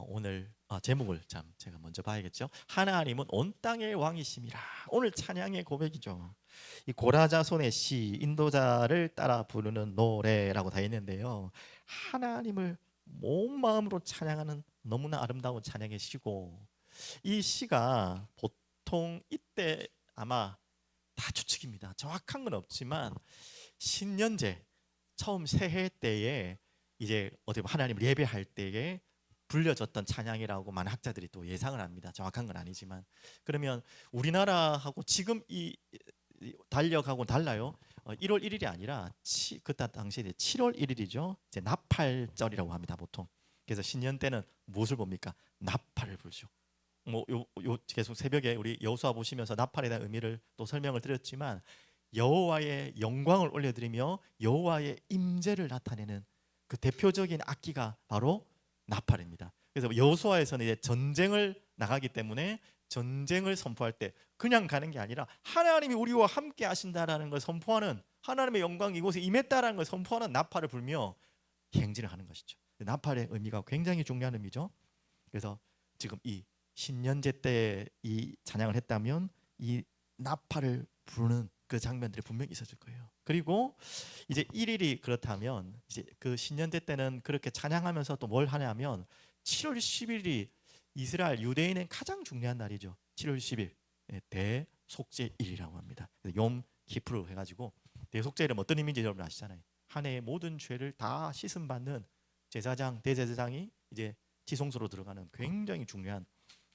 오늘 제목을 제가 먼저 봐야겠죠. 하나님은 온 땅의 왕이심이라. 오늘 찬양의 고백이죠. 이 고라자손의 시, 인도자를 따라 부르는 노래라고 다 있는데요. 하나님을 온 마음으로 찬양하는 너무나 아름다운 찬양의 시고, 이 시가 보통 이때 아마 다 추측입니다. 정확한 건 없지만 신년제 처음 새해 때에 이제 어떻게 보면 하나님을 예배할 때에 불려졌던 찬양이라고 많은 학자들이 또 예상을 합니다. 정확한 건 아니지만. 그러면 우리나라하고 지금 이 달력하고 달라요. 1월 1일이 아니라 그때 당시에 7월 1일이죠. 이제 나팔절이라고 합니다, 보통. 그래서 신년 때는 무엇을 봅니까? 나팔을 불죠. 요 계속 새벽에 우리 여호수아 보시면서 나팔에 대한 의미를 또 설명을 드렸지만, 여호와의 영광을 올려드리며 여호와의 임재를 나타내는 그 대표적인 악기가 바로 나팔입니다. 그래서 여호수아에서는 이제 전쟁을 나가기 때문에 전쟁을 선포할 때 그냥 가는 게 아니라 하나님이 우리와 함께 하신다라는 걸 선포하는, 하나님의 영광이 이곳에 임했다라는 걸 선포하는 나팔을 불며 행진을 하는 것이죠. 나팔의 의미가 굉장히 중요한 의미죠. 그래서 지금 이 신년제 때 이 찬양을 했다면 이 나팔을 부르는 그 장면들이 분명히 있었을 거예요. 그리고 이제 1일이 그렇다면 이제 그 신년제 때는 그렇게 찬양하면서 또 뭘 하냐면 7월 10일이 이스라엘 유대인의 가장 중요한 날이죠. 7월 10일 대속죄일이라고 합니다. 욤 키프르 해가지고, 대속죄일은 어떤 의미인지 여러분 아시잖아요. 한 해의 모든 죄를 다 씻음 받는 제사장, 대제사장이 이제 지성소로 들어가는 굉장히 중요한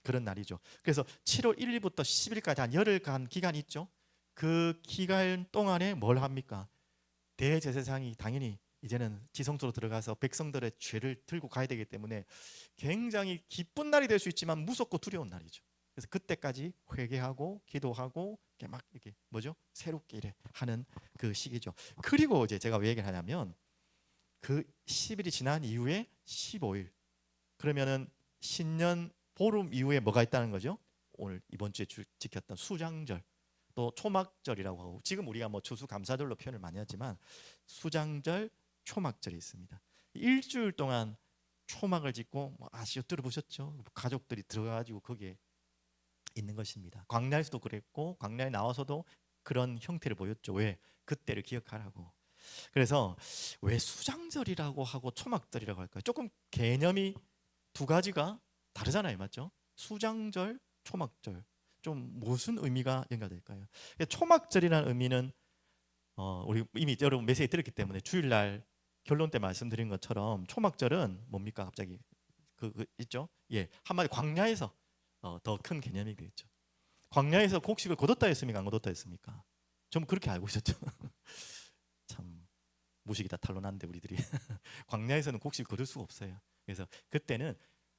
그런 날이죠. 그래서 7월 1일부터 10일까지 한 열흘간 기간이 있죠. 그 기간 동안에 뭘 합니까? 대제사장이 당연히 이제는 지성소로 들어가서 백성들의 죄를 들고 가야 되기 때문에 굉장히 기쁜 날이 될 수 있지만 무섭고 두려운 날이죠. 그래서 그때까지 회개하고 기도하고 이렇게 막 이렇게 뭐죠? 새롭게 이래 하는 그 시기죠. 그리고 이제 제가 왜 얘기를 하냐면 그 10일이 지난 이후에 15일, 그러면은 신년 보름 이후에 뭐가 있다는 거죠? 오늘 이번 주에 지켰던 수장절, 또 초막절이라고 하고, 지금 우리가 뭐 추수감사절로 표현을 많이 하지만 수장절, 초막절이 있습니다. 일주일 동안 초막을 짓고, 아시오 들어보셨죠? 가족들이 들어가가지고 거기에 있는 것입니다. 광야에서도 그랬고 광야에 나와서도 그런 형태를 보였죠. 왜? 그때를 기억하라고. 그래서 왜 수장절이라고 하고 초막절이라고 할까요? 조금 개념이 두 가지가 다르잖아요, 맞죠? 수장절, 초막절, 좀 무슨 의미가 연결될까요? 초막절이라는 의미는 우리 이미 여러분 메시지 들었기 때문에 주일날 결론 때 말씀드린 것처럼 초막절은 뭡니까? 갑자기 그 있죠? 예, 한마디 광야에서 더 큰 개념이 되겠죠. 광야에서 곡식을 거뒀다 했습니까? 안 거뒀다 했습니까? 좀 그렇게 알고 있었죠. 참 무식이 다 탄로났는데 우리들이 광야에서는 곡식을 거둘 수가 없어요. 그래서 그때는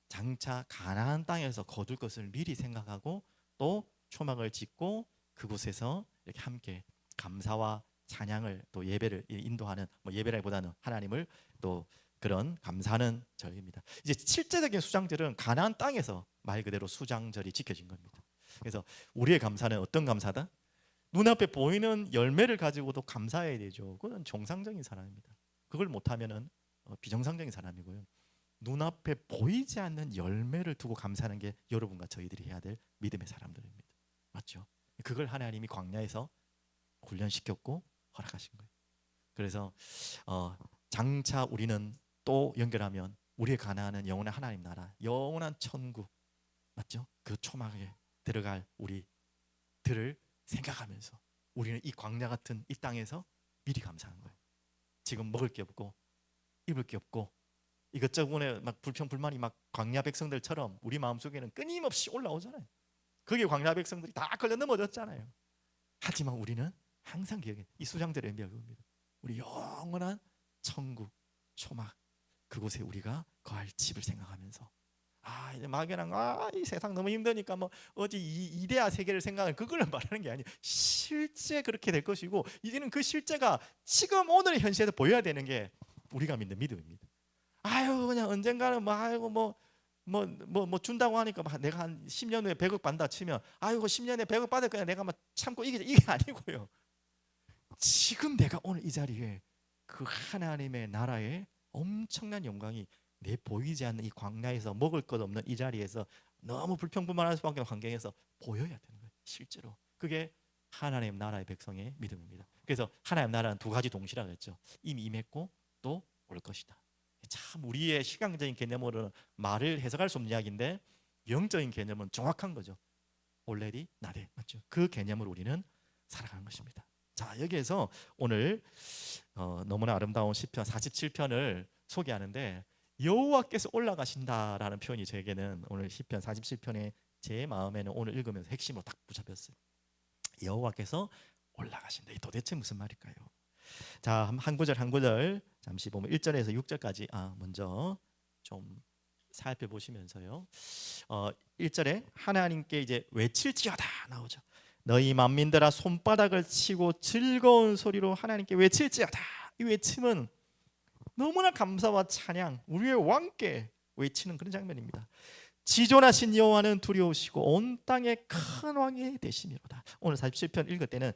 장차 가나안 땅에서 거둘 것을 미리 생각하고 또 초막을 짓고 그곳에서 이렇게 함께 감사와 찬양을 또 예배를 인도하는, 뭐 예배라기보다는 하나님을 또 그런 감사하는 절입니다. 이제 실제적인 수장절은 가나안 땅에서 말 그대로 수장절이 지켜진 겁니다. 그래서 우리의 감사는 어떤 감사다? 눈앞에 보이는 열매를 가지고도 감사해야 되죠. 그건 정상적인 사람입니다. 그걸 못하면은 비정상적인 사람이고요. 눈앞에 보이지 않는 열매를 두고 감사하는 게 여러분과 저희들이 해야 될 믿음의 사람들입니다. 맞죠? 그걸 하나님이 광야에서 훈련시켰고 허락하신 거예요. 그래서 장차 우리는 또 연결하면 우리의 가나안은 영원한 하나님 나라, 영원한 천국, 맞죠? 그 초막에 들어갈 우리들을 생각하면서 우리는 이 광야 같은 이 땅에서 미리 감사한 거예요. 지금 먹을 게 없고 입을 게 없고 이것저것에 막 불평 불만이 막 광야 백성들처럼 우리 마음속에는 끊임없이 올라오잖아요. 그게 광야 백성들이 다 걸려 넘어졌잖아요. 하지만 우리는 항상 기억해, 이 수장절의 의미가 그겁니다. 우리 영원한 천국 초막, 그곳에 우리가 거할 집을 생각하면서 이제 막연한 이 세상 너무 힘드니까 뭐 어디 이데아 세계를 생각하는 그걸 말하는 게 아니에요. 실제 그렇게 될 것이고, 이제는 그 실제가 지금 오늘 현실에서 보여야 되는 게 우리가 믿는 믿음입니다. 그냥 언젠가는 뭐 준다고 하니까 내가 한 10년 후에 100억 받는다 치면 10년에 100억 받을 거야 내가 막 참고 이게 아니고요. 지금 내가 오늘 이 자리에 그 하나님의 나라의 엄청난 영광이 내 보이지 않는 이 광야에서 먹을 것 없는 이 자리에서 너무 불평불만할 수밖에 없는 환경에서 보여야 되는 거예요. 실제로 그게 하나님 나라의 백성의 믿음입니다. 그래서 하나님 나라는 두 가지 동시라고 했죠. 이미 임했고 또 올 것이다. 참 우리의 시간적인 개념으로는 말을 해석할 수 없는 이야기인데 영적인 개념은 정확한 거죠. already 나대 맞죠? 그 개념으로 우리는 살아가는 것입니다. 자, 여기에서 오늘 너무나 아름다운 시편 47편을 소개하는데 여호와께서 올라가신다라는 표현이 저에게는 오늘 시편 47편의 제 마음에는 오늘 읽으면서 핵심으로 딱 붙잡혔어요. 여호와께서 올라가신다. 이 도대체 무슨 말일까요? 자, 한 구절 한 구절 잠시 보면 1절에서 6절까지 먼저 좀 살펴보시면서요. 1절에 하나님께 이제 외칠지어다 나오죠. 너희 만민들아 손바닥을 치고 즐거운 소리로 하나님께 외칠지어다. 이 외침은 너무나 감사와 찬양, 우리의 왕께 외치는 그런 장면입니다. 지존하신 여호와는 두려우시고 온 땅의 큰 왕이 되시미로다. 오늘 47편 읽을 때는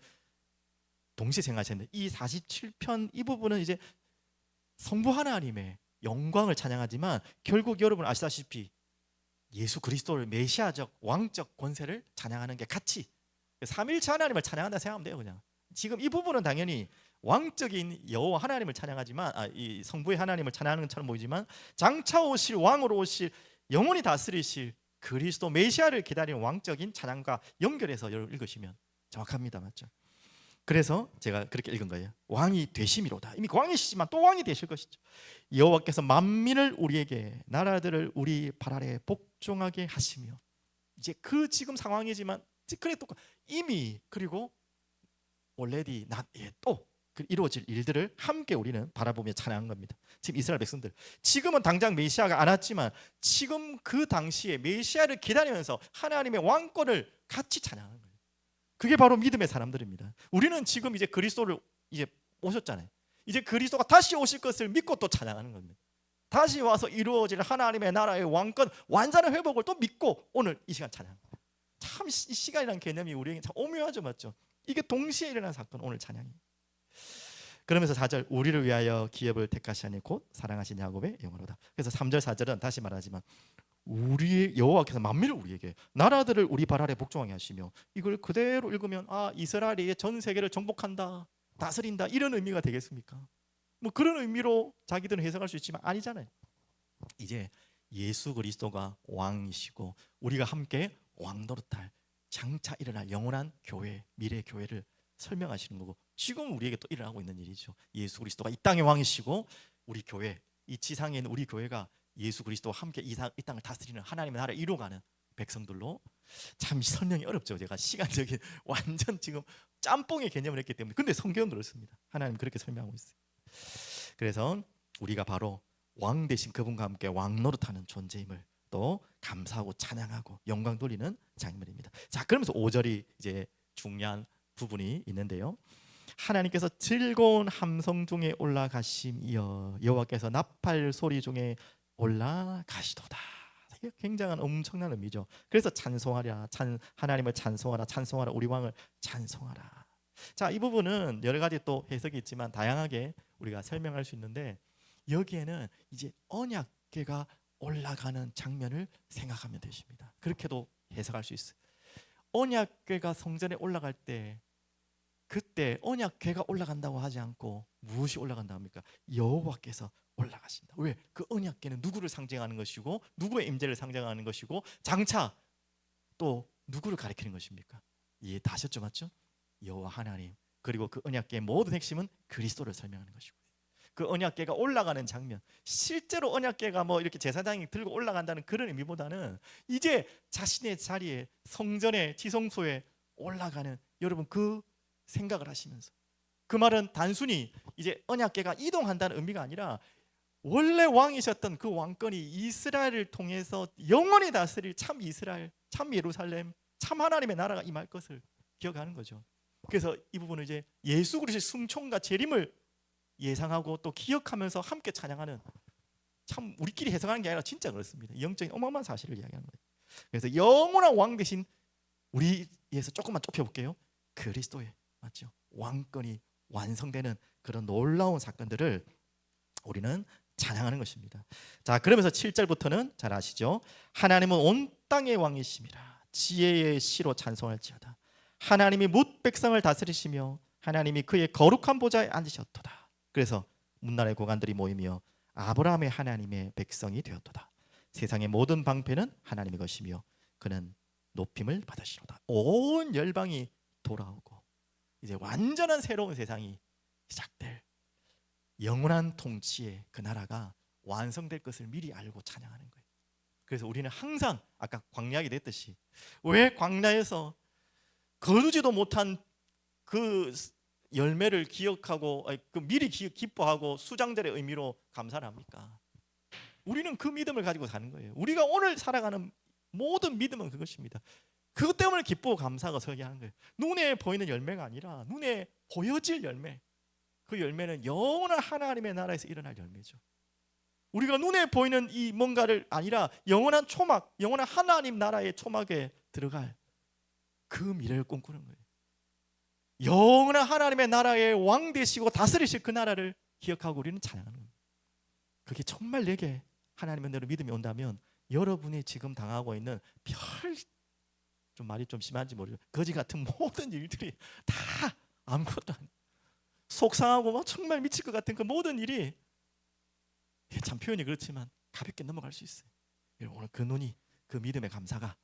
동시에 생각하셨는데 이 47편 이 부분은 이제 성부 하나님의 영광을 찬양하지만 결국 여러분 아시다시피 예수 그리스도를 메시아적 왕적 권세를 찬양하는 게 같이 삼일체 하나님을 찬양한다 생각하면 돼요. 그냥 지금 이 부분은 당연히 왕적인 여호와 하나님을 찬양하지만 이 성부의 하나님을 찬양하는 것처럼 보이지만 장차 오실 왕으로 오실 영원히 다스리실 그리스도 메시아를 기다리는 왕적인 찬양과 연결해서 여러분 읽으시면 정확합니다. 맞죠? 그래서 제가 그렇게 읽은 거예요. 왕이 되심이로다. 이미 왕이시지만 또 왕이 되실 것이죠. 여호와께서 만민을 우리에게 나라들을 우리 발 아래 복종하게 하시며 이제 그 지금 상황이지만 그래 또 이미 그리고 already 또 이루어질 일들을 함께 우리는 바라보며 찬양한 겁니다. 지금 이스라엘 백성들 지금은 당장 메시아가 안 왔지만 지금 그 당시에 메시아를 기다리면서 하나님의 왕권을 같이 찬양하는 거예요. 그게 바로 믿음의 사람들입니다. 우리는 지금 이제 그리스도를 이제 오셨잖아요. 이제 그리스도가 다시 오실 것을 믿고 또 찬양하는 겁니다. 다시 와서 이루어질 하나님의 나라의 왕권 완전한 회복을 또 믿고 오늘 이 시간 찬양. 참 이 시간이라는 개념이 우리에게 참 오묘하죠, 맞죠? 이게 동시에 일어난 사건 오늘 찬양이. 그러면서 4절 우리를 위하여 기업을 택하시니 곧 사랑하신 야곱의 영으로다. 그래서 3절 4절은 다시 말하지만 우리 여호와께서 만민을 우리에게 나라들을 우리 발 아래 복종하게 하시며 이걸 그대로 읽으면 이스라엘이 전 세계를 정복한다 다스린다 이런 의미가 되겠습니까? 뭐 그런 의미로 자기들은 해석할 수 있지만 아니잖아요. 이제 예수 그리스도가 왕이시고 우리가 함께 왕노릇할 장차 일어날 영원한 교회 미래 교회를 설명하시는 거고 지금 우리에게 또 일어나고 있는 일이죠. 예수 그리스도가 이 땅의 왕이시고 우리 교회 이 지상에 있는 우리 교회가 예수 그리스도와 함께 이 땅을 다스리는 하나님의 나라를 이루어가는 백성들로 참 설명이 어렵죠. 제가 시간적인 완전 지금 짬뽕의 개념을 했기 때문에 근데 성경은 그렇습니다. 하나님 그렇게 설명하고 있어요. 그래서 우리가 바로 왕 대신 그분과 함께 왕노릇하는 존재임을 또 감사하고 찬양하고 영광 돌리는 장면입니다. 자, 그러면서 5절이 이제 중요한 부분이 있는데요. 하나님께서 즐거운 함성 중에 올라가심이여 여호와께서 나팔 소리 중에 올라가시도다. 이게 굉장한 엄청난 의미죠. 그래서 찬송하랴, 하나님을 찬송하라, 우리 왕을 찬송하라. 자, 이 부분은 여러 가지 또 해석이 있지만 다양하게 우리가 설명할 수 있는데 여기에는 이제 언약궤가 올라가는 장면을 생각하면 되십니다. 그렇게도 해석할 수 있어요. 언약궤가 성전에 올라갈 때 그때 언약궤가 올라간다고 하지 않고 무엇이 올라간다 합니까? 여호와께서 올라가신다. 왜? 그 언약궤는 누구를 상징하는 것이고 누구의 임재를 상징하는 것이고 장차 또 누구를 가리키는 것입니까? 이해 다 하셨죠? 맞죠? 여호와 하나님 그리고 그 언약궤의 모든 핵심은 그리스도를 설명하는 것이고 그 언약궤가 올라가는 장면 실제로 언약궤가 뭐 이렇게 제사장이 들고 올라간다는 그런 의미보다는 이제 자신의 자리에 성전의 지성소에 올라가는 여러분 그 생각을 하시면서 그 말은 단순히 이제 언약궤가 이동한다는 의미가 아니라 원래 왕이셨던 그 왕권이 이스라엘을 통해서 영원히 다스릴 참 이스라엘, 참 예루살렘, 참 하나님의 나라가 임할 것을 기억하는 거죠. 그래서 이 부분은 이제 예수 그리스도의 승천과 재림을 예상하고 또 기억하면서 함께 찬양하는 참 우리끼리 해석하는 게 아니라 진짜 그렇습니다. 영적인 어마어마한 사실을 이야기하는 거예요. 그래서 영원한 왕 대신 우리에서 조금만 좁혀볼게요. 그리스도의 맞죠? 왕권이 완성되는 그런 놀라운 사건들을 우리는 찬양하는 것입니다. 자, 그러면서 7절부터는 잘 아시죠? 하나님은 온 땅의 왕이심이라 지혜의 시로 찬송할지어다. 하나님이 뭇 백성을 다스리시며 하나님이 그의 거룩한 보좌에 앉으셨도다. 그래서 문나라의 고관들이 모이며 아브라함의 하나님의 백성이 되었도다. 세상의 모든 방패는 하나님의 것이며 그는 높임을 받으시로다. 온 열방이 돌아오고 이제 완전한 새로운 세상이 시작될 영원한 통치의 그 나라가 완성될 것을 미리 알고 찬양하는 거예요. 그래서 우리는 항상 아까 광야에 됐듯이 왜 광야에서 거두지도 못한 그 열매를 기억하고 그 미리 기뻐하고 수장절의 의미로 감사를 합니까? 우리는 그 믿음을 가지고 사는 거예요. 우리가 오늘 살아가는 모든 믿음은 그것입니다. 그것 때문에 기쁘고 감사가 서게 하는 거예요. 눈에 보이는 열매가 아니라 눈에 보여질 열매. 그 열매는 영원한 하나님의 나라에서 일어날 열매죠. 우리가 눈에 보이는 이 뭔가를 아니라 영원한 초막, 영원한 하나님 나라의 초막에 들어갈 그 미래를 꿈꾸는 거예요. 영원한 하나님의 나라의 왕 되시고 다스리실 그 나라를 기억하고 우리는 찬양하는 거예요. 그게 정말 내게 하나님의 나라로 믿음이 온다면 여러분이 지금 당하고 있는 좀 말이 좀 심한지 모르겠어요. 거지 같은 모든 일들이 다 아무것도 아니에요. 속상하고 막 정말 미칠 것 같은 그 모든 일이 참 표현이 그렇지만 가볍게 넘어갈 수 있어요. 오늘 그 눈이 그 믿음의 감사가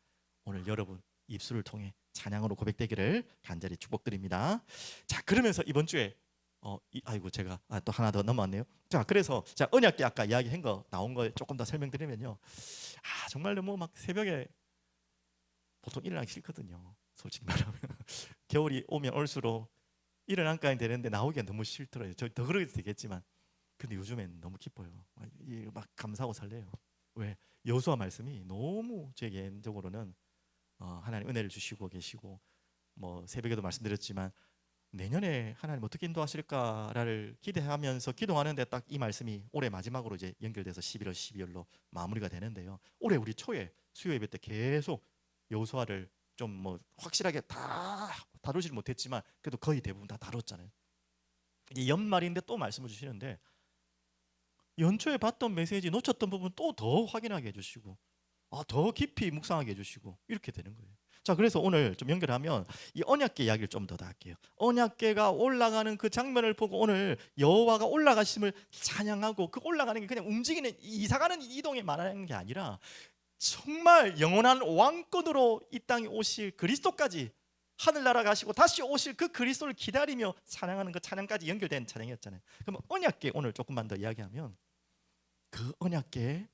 오늘 여러분 입술을 통해 찬양으로 고백되기를 간절히 축복드립니다. 자, 그러면서 이번 주에 아이고 제가 또 하나 더 넘어왔네요. 자, 그래서 자 언약궤 아까 이야기한 거 나온 거 조금 더 설명드리면요. 정말 너무 막 새벽에 보통 일어나기 싫거든요. 솔직히 말하면 겨울이 오면 올수록 일어나까지 되는데 나오기가 너무 싫더라고요. 저 더 그러게 되겠지만 근데 요즘엔 너무 기뻐요. 막 감사하고 설레요. 왜? 여호수아 말씀이 너무 제 개인적으로는 하나님 은혜를 주시고 계시고 뭐 새벽에도 말씀드렸지만 내년에 하나님 어떻게 인도하실까를 기대하면서 기도하는데 딱 이 말씀이 올해 마지막으로 이제 연결돼서 11월 12월로 마무리가 되는데요. 올해 우리 초에 수요 예배 때 계속 여호수아를 좀 뭐 확실하게 다 다루질 못했지만 그래도 거의 대부분 다 다뤘잖아요. 이제 연말인데 또 말씀을 주시는데 연초에 봤던 메시지 놓쳤던 부분 또 더 확인하게 해주시고 더 깊이 묵상하게 해주시고 이렇게 되는 거예요. 자, 그래서 오늘 좀 연결하면 이 언약궤 이야기를 좀 더 할게요. 언약궤가 올라가는 그 장면을 보고 오늘 여호와가 올라가심을 찬양하고 그 올라가는 게 그냥 움직이는 이사가는 이동에 말하는 게 아니라 정말 영원한 왕권으로 이 땅에 오실 그리스도까지 하늘나라 가시고 다시 오실 그 그리스도를 기다리며 찬양하는 그 찬양까지 연결된 찬양이었잖아요. 그럼 언약궤 오늘 조금만 더 이야기하면 그 언약궤가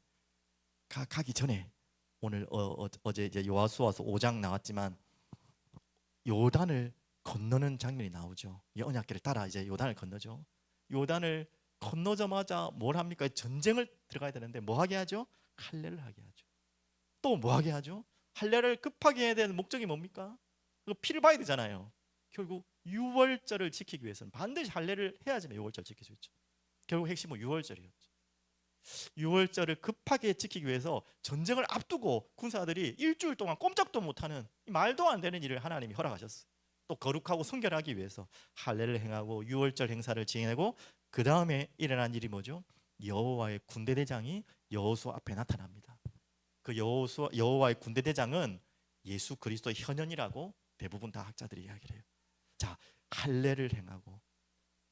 가기 전에 오늘 어제 이제 여호수아서 5장 나왔지만 요단을 건너는 장면이 나오죠. 이 언약궤를 따라 이제 요단을 건너죠. 요단을 건너자마자 뭘 합니까? 전쟁을 들어가야 되는데 뭐 하게 하죠? 할례를 하게 하죠. 또 뭐 하게 하죠? 할례를 급하게 해야 되는 목적이 뭡니까? 피를 봐야 되잖아요. 결국 유월절을 지키기 위해서는 반드시 할례를 해야지만 유월절 지킬 수 있죠. 결국 핵심은 유월절이었죠. 유월절을 급하게 지키기 위해서 전쟁을 앞두고 군사들이 일주일 동안 꼼짝도 못하는 말도 안 되는 일을 하나님이 허락하셨어요. 또 거룩하고 성결하기 위해서 할례를 행하고 유월절 행사를 진행하고 그 다음에 일어난 일이 뭐죠? 여호와의 군대 대장이 여호수아 앞에 나타납니다. 그 여호와의 군대 대장은 예수 그리스도의 현현이라고 대부분 다 학자들이 이야기를 해요. 자, 할례를 행하고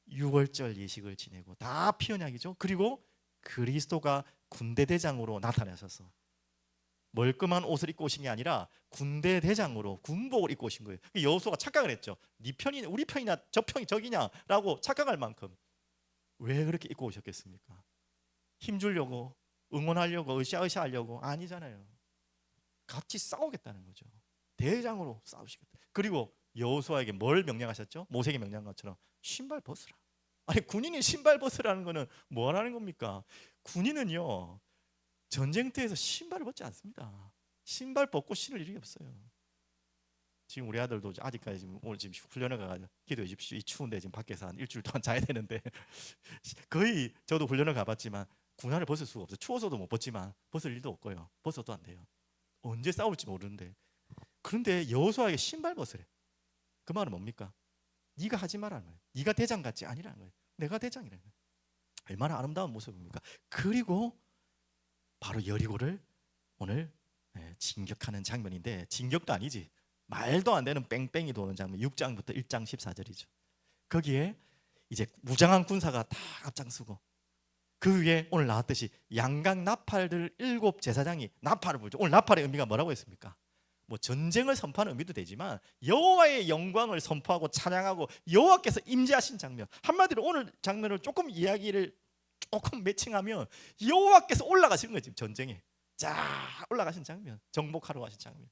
유월절 예식을 지내고 다 피언약이죠. 그리고 그리스도가 군대 대장으로 나타나셔서 멀끔한 옷을 입고 오신 게 아니라 군대 대장으로 군복을 입고 오신 거예요. 여호수아가 착각을 했죠. 네 편이 우리 편이냐 저 편이 저기냐라고 착각할 만큼 왜 그렇게 입고 오셨겠습니까? 힘주려고 응원하려고 으쌰으쌰하려고 아니잖아요. 같이 싸우겠다는 거죠. 대장으로 싸우시겠다. 그리고 여호수아에게 뭘 명령하셨죠? 모세에게 명령한 것처럼 신발 벗으라. 아니 군인이 신발 벗으라는 거는 뭐 하라는 겁니까? 군인은요 전쟁터에서 신발을 벗지 않습니다. 신발 벗고 신을 일이 없어요. 지금 우리 아들도 아직까지 지금 오늘 지금 훈련을 가가지고 기도해 주십시오. 이 추운데 지금 밖에서 한 일주일 동안 자야 되는데 거의 저도 훈련을 가봤지만 군화를 벗을 수가 없어요. 추워서도 못 벗지만 벗을 일도 없고요. 벗어도 안 돼요. 언제 싸울지 모르는데. 그런데 여호수아에게 신발 벗으래. 그 말은 뭡니까? 네가 하지 말라는 거예요. 네가 대장 같지 아니라는 거예요. 내가 대장이라는 거예요. 얼마나 아름다운 모습입니까? 그리고 바로 여리고를 오늘 진격하는 장면인데, 진격도 아니지, 말도 안 되는 뺑뺑이 도는 장면. 6장부터 1장 14절이죠. 거기에 이제 무장한 군사가 다 앞장서고, 그 위에 오늘 나왔듯이 양각 나팔들 7 제사장이 나팔을 불죠. 오늘 나팔의 의미가 뭐라고 했습니까? 뭐 전쟁을 선포하는 의미도 되지만 여호와의 영광을 선포하고 찬양하고 여호와께서 임재하신 장면, 한마디로 오늘 장면을 조금 이야기를 조금 매칭하면 여호와께서 올라가신 거지. 전쟁에 쫙 올라가신 장면, 정복하러 가신 장면,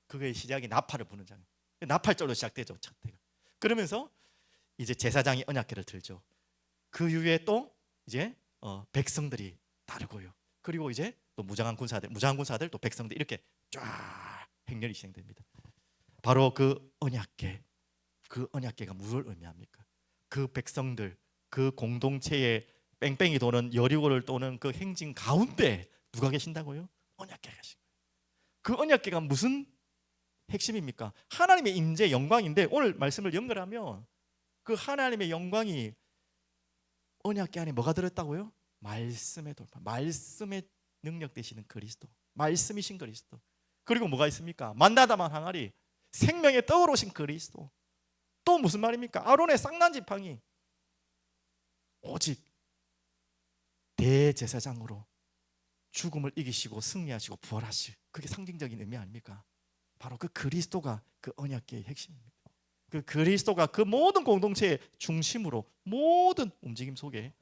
그거의 시작이 나팔을 부는 장면. 나팔절로 시작되죠, 첫 때가. 그러면서 이제 제사장이 언약궤를 들죠. 그 이후에 또 이제 백성들이 따르고요. 그리고 이제 또 무장한 군사들 또 백성들, 이렇게 쫙 행렬이 진행됩니다. 바로 그 언약궤가 무엇을 의미합니까? 그 백성들, 그 공동체의 뺑뺑이 도는 여리고를 도는 그 행진 가운데 누가 계신다고요? 언약궤가 계신 거예요. 그 언약궤가 무슨 핵심입니까? 하나님의 임재 영광인데, 오늘 말씀을 연결하면 그 하나님의 영광이 언약궤 안에 뭐가 들었다고요? 말씀의 돌파, 말씀의 능력 되시는 그리스도, 말씀이신 그리스도. 그리고 뭐가 있습니까? 만나다만 항아리, 생명의 떡으로 오신 그리스도. 또 무슨 말입니까? 아론의 쌍난 지팡이, 오직 대제사장으로 죽음을 이기시고 승리하시고 부활하실, 그게 상징적인 의미 아닙니까? 바로 그 그리스도가 그 언약궤의 핵심입니다. 그 그리스도가 그 모든 공동체의 중심으로 모든 움직임 속에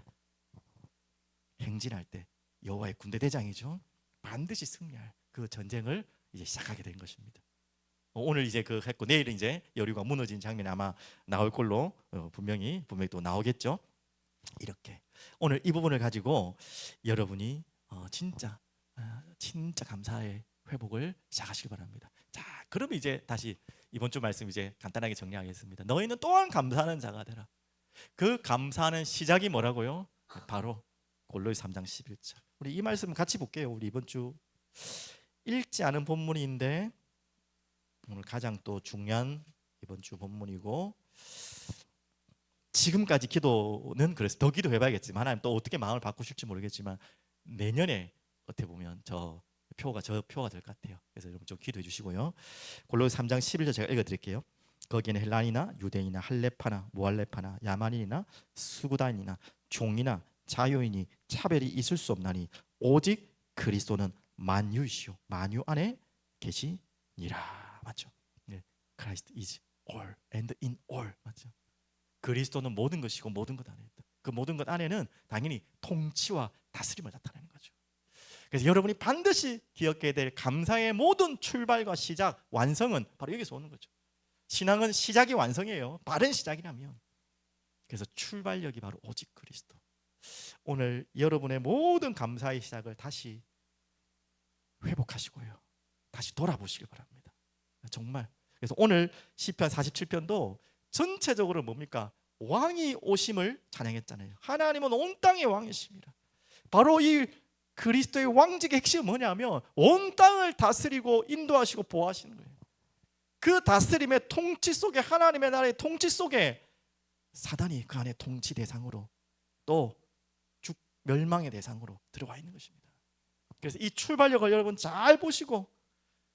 행진할 때 여호와의 군대 대장이죠. 반드시 승리할 그 전쟁을 이제 시작하게 된 것입니다. 오늘 이제 그 했고, 내일은 이제 여리고가 무너진 장면이 아마 나올 걸로 분명히 또 나오겠죠. 이렇게 오늘 이 부분을 가지고 여러분이 진짜 감사의 회복을 시작하시기 바랍니다. 자, 그러면 이제 다시 이번 주 말씀 이제 간단하게 정리하겠습니다. 너희는 또한 감사하는 자가 되라. 그 감사하는 시작이 뭐라고요? 바로 골로새 3장 11절. 우리 이 말씀 같이 볼게요. 우리 이번 주 읽지 않은 본문인데 오늘 가장 또 중요한 이번 주 본문이고, 지금까지 기도는 그래서 더 기도해봐야겠지만 하나님 또 어떻게 마음을 바꾸실지 모르겠지만 내년에 어떻게 보면 저 표가 될 것 같아요. 그래서 여러분 좀 기도해 주시고요. 골로새 3장 11절 제가 읽어드릴게요. 거기에는 헬라인이나 유대인이나 할레파나 무할레파나 야만인이나 수구단이나 종이나 자유인이 차별이 있을 수 없나니 오직 그리스도는 만유이시오 만유 안에 계시니라. 맞죠? 네, Christ is all and in all. 맞죠? 그리스도는 모든 것이고 모든 것 안에 있다. 그 모든 것 안에는 당연히 통치와 다스림을 나타내는 거죠. 그래서 여러분이 반드시 기억해야 될 감사의 모든 출발과 시작, 완성은 바로 여기서 오는 거죠. 신앙은 시작이 완성이에요. 바른 시작이라면. 그래서 출발력이 바로 오직 그리스도. 오늘 여러분의 모든 감사의 시작을 다시 회복하시고요, 다시 돌아보시기 바랍니다. 정말. 그래서 오늘 시편 47편도 전체적으로 뭡니까? 왕이 오심을 찬양했잖아요. 하나님은 온 땅의 왕이십니다. 바로 이 그리스도의 왕직의 핵심은 뭐냐면 온 땅을 다스리고 인도하시고 보호하시는 거예요. 그 다스림의 통치 속에, 하나님의 나라의 통치 속에 사단이 그 안에 통치 대상으로 또 멸망의 대상으로 들어와 있는 것입니다. 그래서 이 출발력을 여러분 잘 보시고,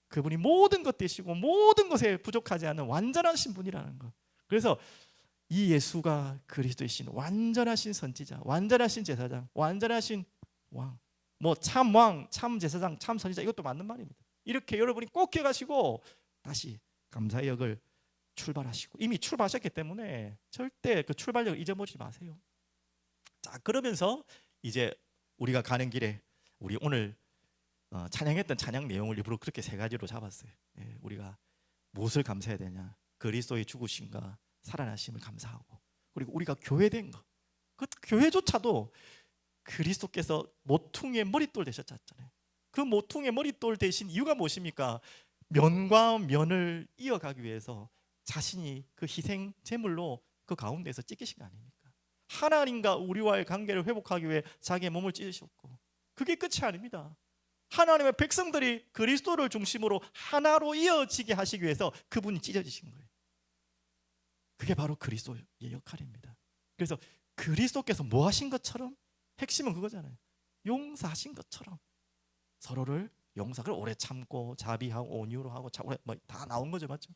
그분이 모든 것 되시고 모든 것에 부족하지 않은 완전하신 분이라는 것. 그래서 이 예수가 그리스도이신 완전하신 선지자, 완전하신 제사장, 완전하신 왕, 뭐 참 왕, 참 제사장, 참 선지자, 이것도 맞는 말입니다. 이렇게 여러분이 꼭 기억하시고 다시 감사의 역을 출발하시고, 이미 출발하셨기 때문에 절대 그 출발력을 잊어버리지 마세요. 자, 그러면서 이제 우리가 가는 길에 우리 오늘 찬양했던 찬양 내용을 일부러 그렇게 3가지로 잡았어요. 우리가 무엇을 감사해야 되냐? 그리스도의 죽으심과 살아나심을 감사하고, 그리고 우리가 교회된 것, 그 교회조차도 그리스도께서 모퉁이의 머릿돌 되셨잖아요. 그 모퉁이의 머릿돌 되신 이유가 무엇입니까? 면과 면을 이어가기 위해서 자신이 그 희생 제물로 그 가운데서 찢기신 거 아닙니까? 하나님과 우리와의 관계를 회복하기 위해 자기의 몸을 찢으셨고, 그게 끝이 아닙니다. 하나님의 백성들이 그리스도를 중심으로 하나로 이어지게 하시기 위해서 그분이 찢어지신 거예요. 그게 바로 그리스도의 역할입니다. 그래서 그리스도께서 뭐 하신 것처럼, 핵심은 그거잖아요. 용서하신 것처럼 서로를 용서를 오래 참고 자비하고 온유로 하고 오래 다 나온 거죠, 맞죠?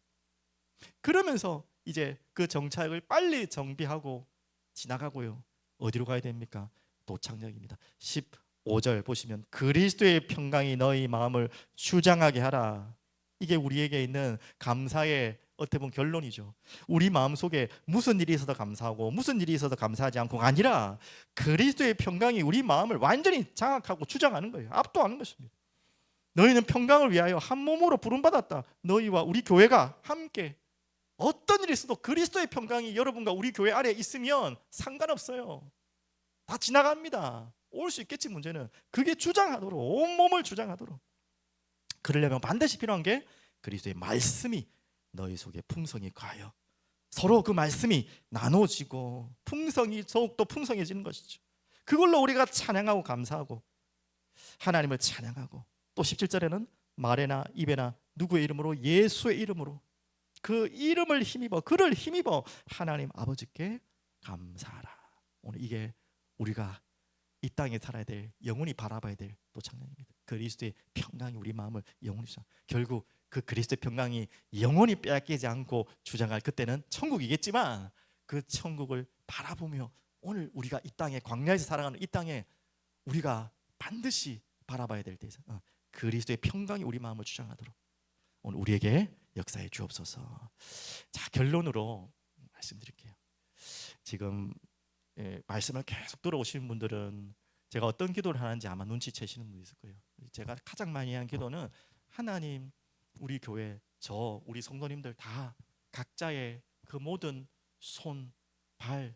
그러면서 이제 그 정착을 빨리 정비하고 지나가고요. 어디로 가야 됩니까? 도착역입니다. 15절 보시면 그리스도의 평강이 너희 마음을 주장하게 하라. 이게 우리에게 있는 감사의 어떻게 보면 결론이죠. 우리 마음속에 무슨 일이 있어도 감사하고 무슨 일이 있어도 감사하지 않고가 아니라 그리스도의 평강이 우리 마음을 완전히 장악하고 주장하는 거예요. 압도하는 것입니다. 너희는 평강을 위하여 한 몸으로 부름받았다. 너희와 우리 교회가 함께 어떤 일이 있어도 그리스도의 평강이 여러분과 우리 교회 안에 있으면 상관없어요. 다 지나갑니다. 올 수 있겠지. 문제는 그게 주장하도록, 온몸을 주장하도록. 그러려면 반드시 필요한 게 그리스도의 말씀이 너희 속에 풍성히 가요. 서로 그 말씀이 나눠지고 풍성이 더욱더 풍성해지는 것이죠. 그걸로 우리가 찬양하고 감사하고 하나님을 찬양하고, 또 17절에는 말에나 입에나 누구의 이름으로, 예수의 이름으로, 그 이름을 힘입어, 그를 힘입어 하나님 아버지께 감사하라. 오늘 이게 우리가 이 땅에 살아야 될, 영원히 바라봐야 될 또 장면입니다. 그리스도의 평강이 우리 마음을 영원히 주장. 결국 그 그리스도의 평강이 영원히 빼앗기지 않고 주장할 그때는 천국이겠지만, 그 천국을 바라보며 오늘 우리가 이 땅에, 광야에서 살아가는 이 땅에 우리가 반드시 바라봐야 될 때에서 그리스도의 평강이 우리 마음을 주장하도록 오늘 우리에게 역사해 주옵소서. 자, 결론으로 말씀드릴게요. 지금 말씀을 계속 들어오시는 분들은 제가 어떤 기도를 하는지 아마 눈치채시는 분이 있을 거예요. 제가 가장 많이 한 기도는, 하나님, 우리 교회, 우리 성도님들 다 각자의 그 모든 손, 발,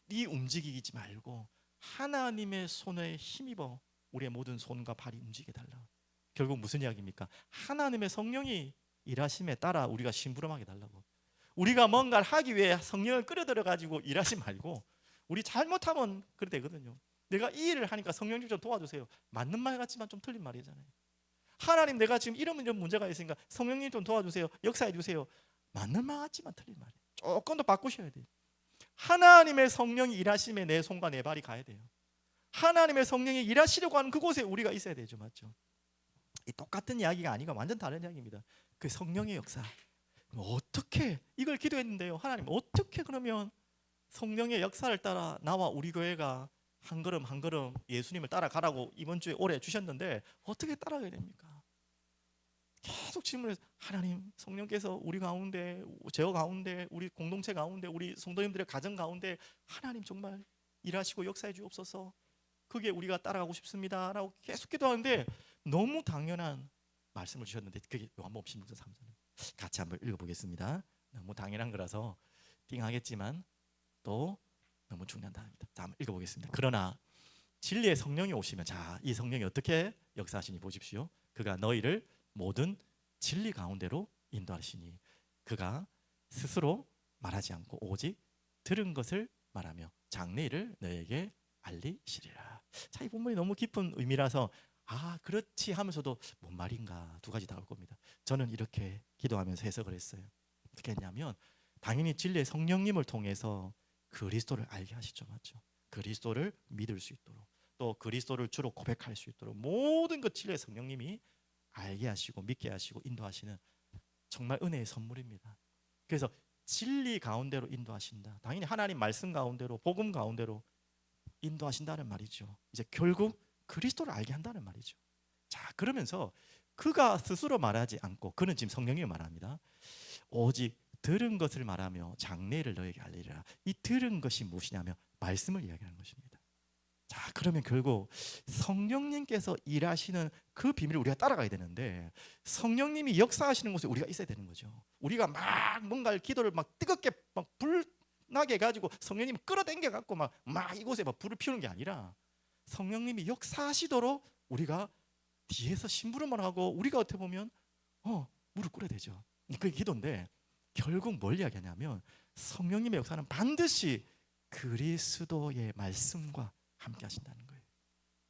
이 움직이지 말고 하나님의 손에 힘입어 우리의 모든 손과 발이 움직이게 달라. 결국 무슨 이야기입니까? 하나님의 성령이 일하심에 따라 우리가 심부름하게 달라고. 우리가 뭔가를 하기 위해 성령을 끌어들여 가지고 일하지 말고, 우리 잘못하면 그래 되거든요. 내가 이 일을 하니까 성령님 좀 도와주세요. 맞는 말 같지만 좀 틀린 말이잖아요. 하나님, 내가 지금 이런 문제가 있으니까 성령님 좀 도와주세요. 역사해 주세요. 맞는 말 같지만 틀린 말이에요. 조금 더 바꾸셔야 돼요. 하나님의 성령이 일하심에 내 손과 내 발이 가야 돼요. 하나님의 성령이 일하시려고 하는 그곳에 우리가 있어야 되죠, 맞죠? 이 똑같은 이야기가 아니고 완전 다른 이야기입니다. 그 성령의 역사. 어떻게 이걸 기도했는데요, 하나님 어떻게 그러면 성령의 역사를 따라 나와 우리 교회가 한 걸음 한 걸음 예수님을 따라가라고 이번 주에 올해 주셨는데 어떻게 따라가야 됩니까? 계속 질문해서, 하나님, 성령께서 우리 가운데, 제어 가운데, 우리 공동체 가운데, 우리 성도님들의 가정 가운데 하나님 정말 일하시고 역사해 주옵소서. 그게 우리가 따라가고 싶습니다 라고 계속 기도하는데, 너무 당연한 말씀을 주셨는데, 그게 요한복음 16장 3절 같이 한번 읽어보겠습니다. 너무 당연한 거라서 띵하겠지만 또 너무 중요한 단어입니다. 자, 한번 읽어보겠습니다. 그러나 진리의 성령이 오시면, 자, 이 성령이 어떻게 역사하시니 보십시오. 그가 너희를 모든 진리 가운데로 인도하시니 그가 스스로 말하지 않고 오직 들은 것을 말하며 장래일을 너에게 알리시리라. 자, 이 본문이 너무 깊은 의미라서 그렇지 하면서도 뭔 말인가 두 가지 나올 겁니다. 저는 이렇게 기도하면서 해석을 했어요. 어떻게 했냐면, 당연히 진리의 성령님을 통해서 그리스도를 알게 하시죠, 맞죠? 그리스도를 믿을 수 있도록, 또 그리스도를 주로 고백할 수 있도록 모든 것 진리의 성령님이 알게 하시고 믿게 하시고 인도하시는 정말 은혜의 선물입니다. 그래서 진리 가운데로 인도하신다. 당연히 하나님 말씀 가운데로, 복음 가운데로 인도하신다는 말이죠. 이제 결국 그리스도를 알게 한다는 말이죠. 자, 그러면서 그가 스스로 말하지 않고, 그는 지금 성령이 말합니다. 오직 들은 것을 말하며 장래를 너에게 알리리라. 이 들은 것이 무엇이냐면 말씀을 이야기하는 것입니다. 자, 그러면 결국 성령님께서 일하시는 그 비밀을 우리가 따라가야 되는데, 성령님이 역사하시는 곳에 우리가 있어야 되는 거죠. 우리가 막 뭔가를 기도를 막 뜨겁게 막 불나게 해가지고 성령님이 끌어당겨 갖고 막 이곳에 막 불을 피우는 게 아니라, 성령님이 역사하시도록 우리가 뒤에서 심부름을 하고, 우리가 어떻게 보면 무릎 꿇어야 되죠. 그게 기도인데, 결국 뭘 이야기하냐면 성령님의 역사는 반드시 그리스도의 말씀과 함께 하신다는 거예요.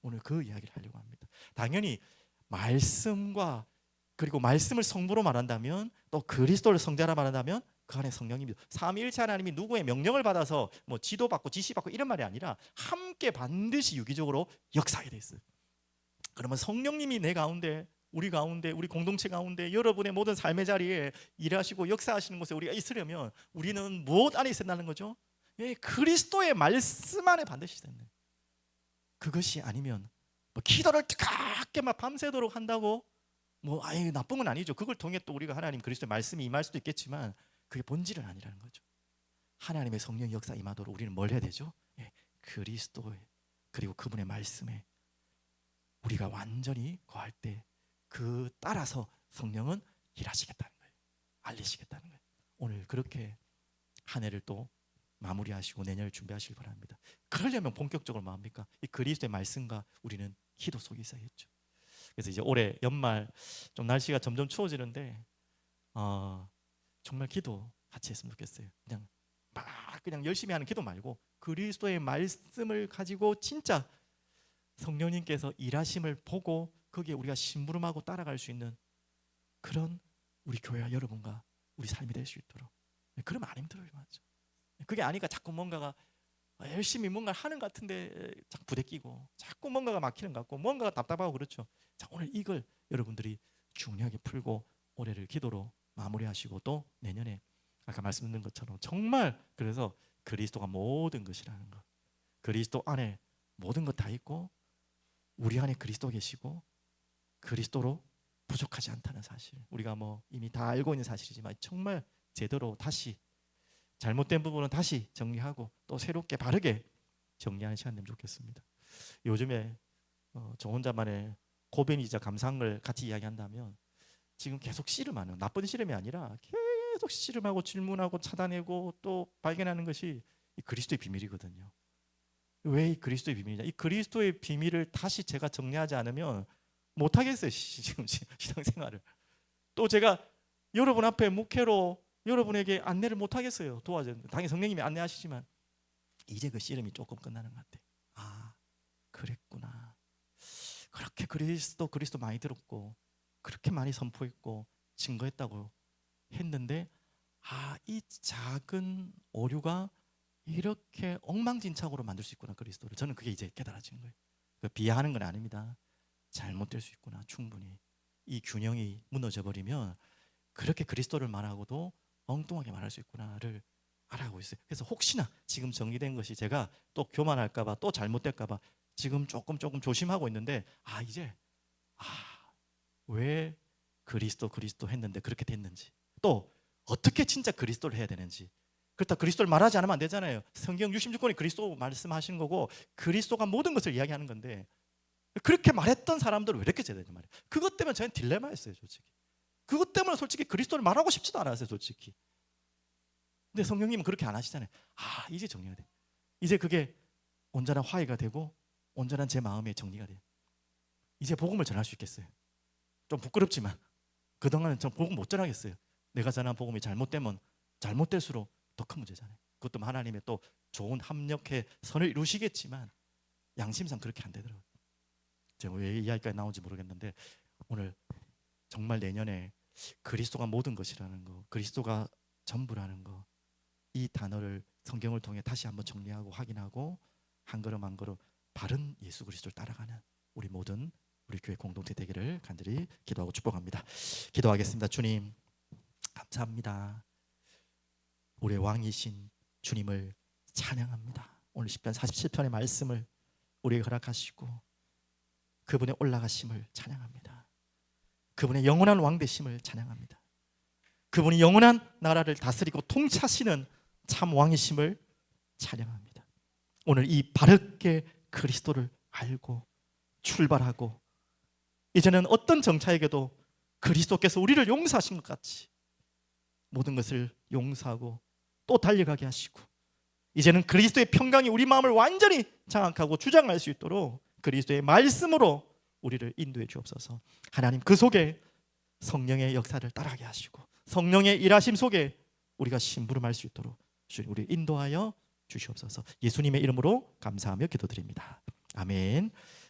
오늘 그 이야기를 하려고 합니다. 당연히 말씀과, 그리고 말씀을 성부로 말한다면, 또 그리스도를 성자라 말한다면 그 안에 성령님이 삼위일체 하나님이 누구의 명령을 받아서 뭐 지도받고 지시받고 이런 말이 아니라 함께 반드시 유기적으로 역사하게 돼 있어요. 그러면 성령님이 내 가운데, 우리 가운데, 우리 공동체 가운데, 여러분의 모든 삶의 자리에 일하시고 역사하시는 곳에 우리가 있으려면 우리는 무엇 안에 있어야 한다는 거죠? 예, 그리스도의 말씀 안에 반드시 있어야 된다. 그것이 아니면 뭐 기도를 뜨겁게 막 밤새도록 한다고 뭐 아예 나쁜 건 아니죠. 그걸 통해 또 우리가 하나님 그리스도의 말씀이 임할 수도 있겠지만 그게 본질은 아니라는 거죠. 하나님의 성령의 역사 임하도록 우리는 뭘 해야 되죠? 예, 그리스도의 그리고 그분의 말씀에 우리가 완전히 거할 때 그 따라서 성령은 일하시겠다는 거예요. 알리시겠다는 거예요. 오늘 그렇게 한 해를 또 마무리하시고 내년을 준비하시길 바랍니다. 그러려면 본격적으로 뭐합니까? 이 그리스도의 말씀과 우리는 기도 속에 있어야겠죠. 그래서 이제 올해 연말 좀 날씨가 점점 추워지는데 정말 기도 같이 했으면 좋겠어요. 그냥 열심히 하는 기도 말고 그리스도의 말씀을 가지고 진짜 성령님께서 일하심을 보고 거기에 우리가 심부름하고 따라갈 수 있는 그런 우리 교회와 여러분과 우리 삶이 될 수 있도록. 그러면 안 힘들어요, 맞죠? 그게 아니까 자꾸 뭔가가 열심히 뭔가 하는 것 같은데 자꾸 부대끼고 자꾸 뭔가가 막히는 것 같고 뭔가가 답답하고 그렇죠. 자, 오늘 이걸 여러분들이 중요하게 풀고 올해를 기도로 마무리하시고 또 내년에 아까 말씀드린 것처럼 정말 그래서 그리스도가 모든 것이라는 것, 그리스도 안에 모든 것 다 있고 우리 안에 그리스도 계시고 그리스도로 부족하지 않다는 사실, 우리가 뭐 이미 다 알고 있는 사실이지만 정말 제대로 다시 잘못된 부분은 다시 정리하고 또 새롭게 바르게 정리하는 시간 되면 좋겠습니다. 요즘에 저 혼자만의 고백이자 감상을 같이 이야기한다면 지금 계속 씨름하는, 나쁜 씨름이 아니라 계속 씨름하고 질문하고 찾아내고 또 발견하는 것이 이 그리스도의 비밀이거든요. 왜 이 그리스도의 비밀이냐? 이 그리스도의 비밀을 다시 제가 정리하지 않으면 못하겠어요. 지금 신앙생활을. 또 제가 여러분 앞에 목회로 여러분에게 안내를 못하겠어요. 도와줘요. 당연히 성령님이 안내하시지만 이제 그 씨름이 조금 끝나는 것 같아요. 아, 그랬구나. 그렇게 그리스도 많이 들었고 그렇게 많이 선포했고 증거했다고 했는데 이 작은 오류가 이렇게 엉망진창으로 만들 수 있구나, 그리스도를. 저는 그게 이제 깨달아진 거예요. 비하하는 건 아닙니다. 잘못될 수 있구나, 충분히. 이 균형이 무너져 버리면 그렇게 그리스도를 말하고도 엉뚱하게 말할 수 있구나를 알아가고 있어요. 그래서 혹시나 지금 정리된 것이 제가 또 교만할까 봐, 또 잘못될까 봐 지금 조금 조심하고 있는데 이제 왜 그리스도 했는데 그렇게 됐는지, 또 어떻게 진짜 그리스도를 해야 되는지. 그렇다 그리스도를 말하지 않으면 안 되잖아요. 성경 66권이 그리스도 말씀하시는 거고 그리스도가 모든 것을 이야기하는 건데 그렇게 말했던 사람들은 왜 이렇게 제대로 말해요? 그것 때문에 저는 딜레마였어요, 솔직히. 그것 때문에 솔직히 그리스도를 말하고 싶지도 않았어요, 솔직히. 근데 성령님은 그렇게 안 하시잖아요. 이제 정리가 돼. 이제 그게 온전한 화해가 되고 온전한 제 마음의 정리가 돼요. 이제 복음을 전할 수 있겠어요. 좀 부끄럽지만 그동안은 전 복음 못 전하겠어요. 내가 전한 복음이 잘못되면 잘못될수록 더 큰 문제잖아요. 그것도 하나님의 또 좋은 합력의 선을 이루시겠지만 양심상 그렇게 안 되더라고요. 제가 왜 이 이야기까지 나온지 모르겠는데 오늘 정말 내년에 그리스도가 모든 것이라는 거, 그리스도가 전부라는 거, 이 단어를 성경을 통해 다시 한번 정리하고 확인하고 한 걸음 한 걸음 바른 예수 그리스도를 따라가는 우리 모든 우리 교회 공동체 되기를 간절히 기도하고 축복합니다. 기도하겠습니다. 주님 감사합니다. 우리의 왕이신 주님을 찬양합니다. 오늘 시편 47편의 말씀을 우리에게 허락하시고 그분의 올라가심을 찬양합니다. 그분의 영원한 왕되심을 찬양합니다. 그분이 영원한 나라를 다스리고 통치하시는 참 왕이심을 찬양합니다. 오늘 이 바르게 그리스도를 알고 출발하고 이제는 어떤 정차에게도 그리스도께서 우리를 용서하신 것 같이 모든 것을 용서하고 또 달려가게 하시고 이제는 그리스도의 평강이 우리 마음을 완전히 장악하고 주장할 수 있도록 그리스도의 말씀으로 우리를 인도해 주옵소서. 하나님, 그 속에 성령의 역사를 따라가게 하시고 성령의 일하심 속에 우리가 심부름할 수 있도록 주님 우리 인도하여 주시옵소서. 예수님의 이름으로 감사하며 기도드립니다. 아멘.